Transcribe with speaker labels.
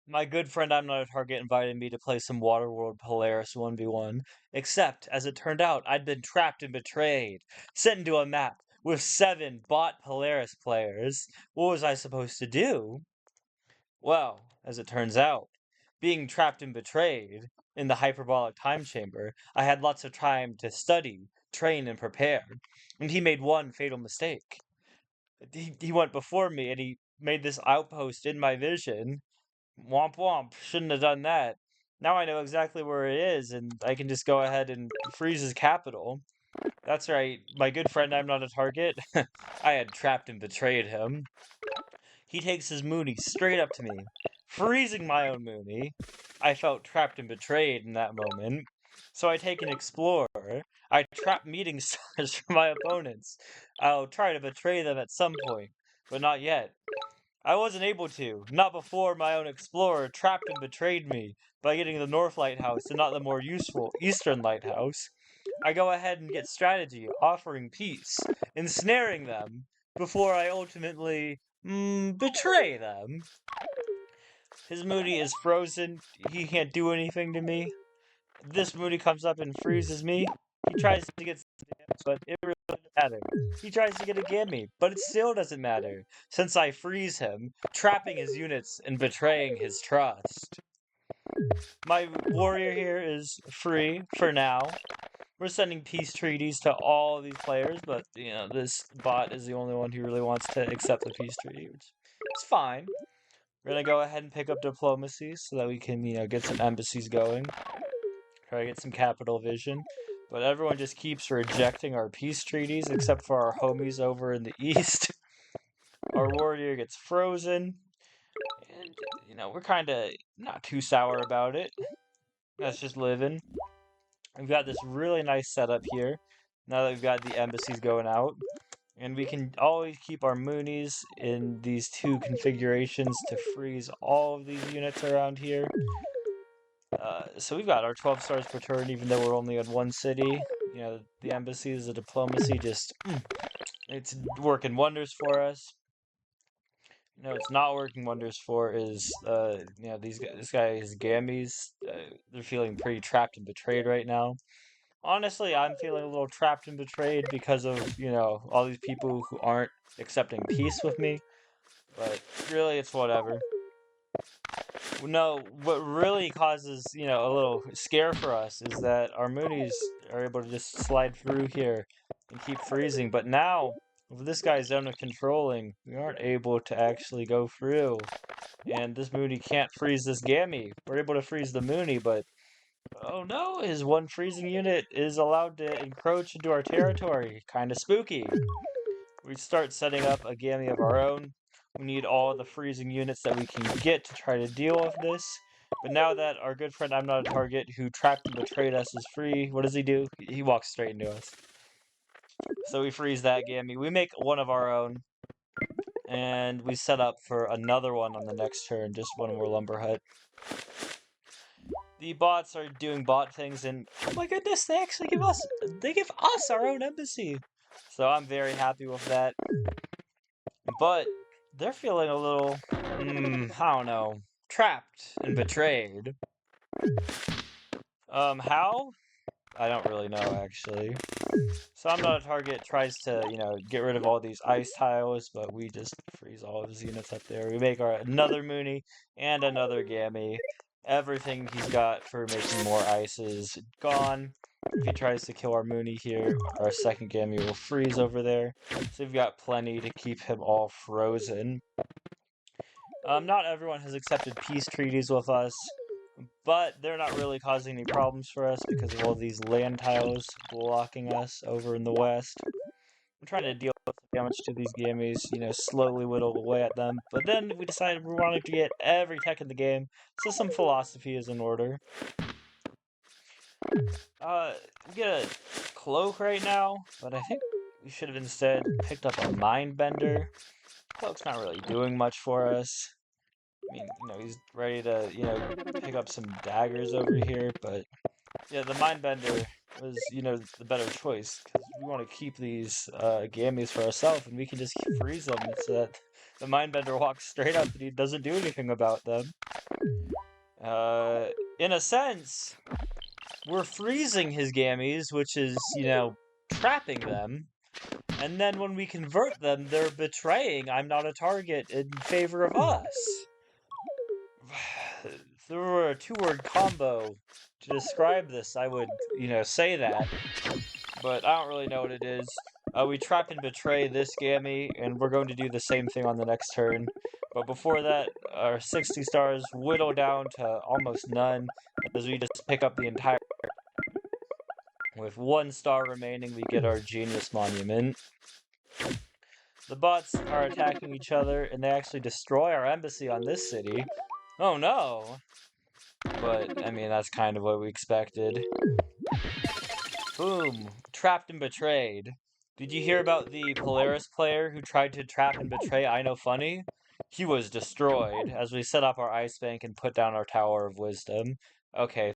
Speaker 1: My good friend I'm Not a Target invited me to play some Waterworld Polaris 1v1, except, as it turned out, I'd been trapped and betrayed, sent into a map with 7 bot Polaris players. What was I supposed to do? Well, as it turns out, being trapped and betrayed in the hyperbolic time chamber, I had lots of time to study, train, and prepare, and he made one fatal mistake. He went before me and he made this outpost in my vision. Womp womp. Shouldn't have done that. Now I know exactly where it is, and I can just go ahead and freeze his capital. That's right, my good friend I'm Not a Target. I had trapped and betrayed him. He takes his Mooney straight up to me, freezing my own Mooney. I felt trapped and betrayed in that moment. So I take an Explorer. I trap meeting stars for my opponents. I'll try to betray them at some point, but not yet. I wasn't able to, not before my own explorer trapped and betrayed me by getting the North Lighthouse and not the more useful Eastern Lighthouse. I go ahead and get strategy, offering peace, ensnaring them, before I ultimately, betray them. His Moody is frozen, he can't do anything to me. This Moody comes up and freezes me. He tries to get damage, but it really doesn't matter. He tries to get a gimme, but it still doesn't matter, since I freeze him, trapping his units and betraying his trust. My warrior here is free for now. We're sending peace treaties to all of these players, but this bot is the only one who really wants to accept the peace treaty, which is fine. We're gonna go ahead and pick up diplomacy so that we can, get some embassies going. Try to get some capital vision. But everyone just keeps rejecting our peace treaties except for our homies over in the east. Our warrior gets frozen. And, we're kind of not too sour about it. That's just living. We've got this really nice setup here. Now that we've got the embassies going out. And we can always keep our Moonies in these 2 configurations to freeze all of these units around here. So we've got our 12 stars per turn, even though we're only in 1 city. The embassies, the diplomacy, just it's working wonders for us. It's not working wonders for is this guy's gammies. They're feeling pretty trapped and betrayed right now. Honestly, I'm feeling a little trapped and betrayed because of all these people who aren't accepting peace with me. But really, it's whatever. No, what really causes, a little scare for us is that our Moonies are able to just slide through here and keep freezing. But now, with this guy's zone of controlling, we aren't able to actually go through. And this Mooney can't freeze this Gammy. We're able to freeze the Mooney, but oh no, his one freezing unit is allowed to encroach into our territory. Kind of spooky. We start setting up a Gammy of our own. We need all the freezing units that we can get to try to deal with this. But now that our good friend I'm Not a Target, who trapped and betrayed us, is free, what does he do? He walks straight into us. So we freeze that Gammy. We make one of our own. And we set up for another one on the next turn, just one more lumber hut. The bots are doing bot things, and oh my goodness, they give us our own embassy. So I'm very happy with that. But they're feeling a little, I don't know, trapped and betrayed. How? I don't really know, actually. So I'm Not a Target tries to, get rid of all these ice tiles, but we just freeze all of his units up there. We make another Mooney and another Gammy. Everything he's got for making more ice is gone. If he tries to kill our Mooney here, our second Gammy will freeze over there. So we've got plenty to keep him all frozen. Not everyone has accepted peace treaties with us, but they're not really causing any problems for us because of all these land tiles blocking us over in the west. I'm trying to deal with the damage to these gammies, slowly whittle away at them. But then we decided we wanted to get every tech in the game, so some philosophy is in order. We get a cloak right now, but I think we should have instead picked up a mind bender. Cloak's not really doing much for us. I mean, he's ready to, pick up some daggers over here, but yeah, the Mindbender was, the better choice, because we want to keep these gammies for ourselves, and we can just freeze them so that The Mindbender walks straight up and he doesn't do anything about them. In a sense, we're freezing his gammies, which is, trapping them. And then when we convert them, they're betraying I'm not a target in favor of us. If there were a two-word combo to describe this, I would, say that. But I don't really know what it is. We trap and betray this Gammy, and we're going to do the same thing on the next turn. But before that, our 60 stars whittle down to almost none, as we just pick up the entire... With 1 star remaining, we get our Genius Monument. The bots are attacking each other, and they actually destroy our embassy on this city. Oh no! But, I mean, that's kind of what we expected. Boom! Trapped and betrayed. Did you hear about the Polaris player who tried to trap and betray I Know Funny? He was destroyed as we set up our ice bank and put down our Tower of Wisdom. Okay,